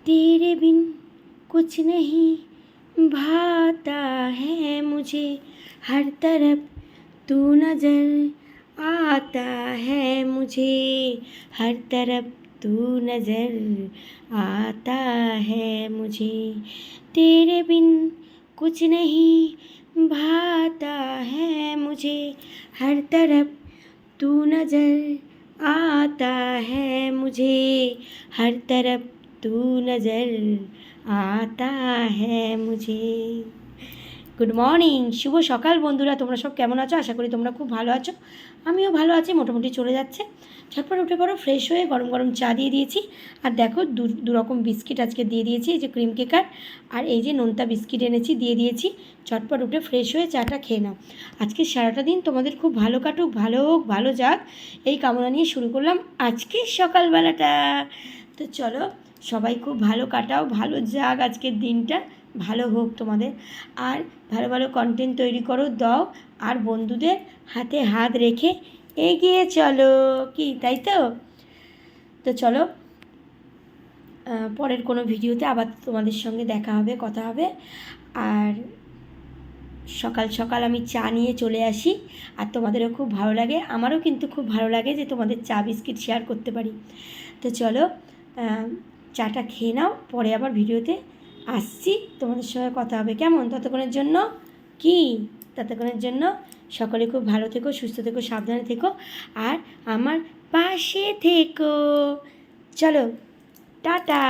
तेरे बिन कुछ नहीं भाता है मुझे, हर तरफ तू नज़र आता है मुझे, हर तरफ तू नज़र आता है मुझे। तेरे बिन कुछ नहीं भाता है मुझे, हर तरफ तू नज़र आता है मुझे, हर तरफ तू नज़र आता है मुझे। গুড মর্নিং, শুভ সকাল বন্ধুরা। তোমরা সব কেমন আছো? আশা করি তোমরা খুব ভালো আছো। আমিও ভালো আছি, মোটামুটি চলে যাচ্ছে। ঝটপট উঠে পড়ো, ফ্রেশ হয়ে গরম গরম চা দিয়ে দিয়েছি। আর দেখো দু রকম বিস্কিট আজকে দিয়ে দিয়েছি, এই যে ক্রিম কেকার আর এই যে নোনতা বিস্কিট এনেছি দিয়ে দিয়েছি। ঝটপট উঠে ফ্রেশ হয়ে চাটা খেয়ে নাও। আজকে সারাটা দিন তোমাদের খুব ভালো কাটুক, ভালো হোক, ভালো যাক, এই কামনা নিয়ে শুরু করলাম আজকে সকালবেলাটা। তো চলো, সবাই খুব ভালো কাটাও, ভালো যাক আজকের দিনটা, ভালো হোক তোমাদের। আর ভালো ভালো কন্টেন্ট তৈরি করো, দাও, আর বন্ধুদের হাতে হাত রেখে এগিয়ে চলো, কি তাই তো? তো চলো, পরের কোনো ভিডিওতে আবার তোমাদের সঙ্গে দেখা হবে, কথা হবে। আর সকাল সকাল আমি চা নিয়ে চলে আসি, আর তোমাদেরও খুব ভালো লাগে, আমারও কিন্তু খুব ভালো লাগে যে তোমাদের চা বিস্কিট শেয়ার করতে পারি। তো চলো, চাটা খেয়ে নাও, পরে আবার ভিডিওতে আসছি, তোমাদের সঙ্গে কথা হবে, কেমন? ততক্ষণের জন্য সকলে খুব ভালো থেকো, সুস্থ থেকো, সাবধানে থেকো, আর আমার পাশে থেকো। চলো, টাটা।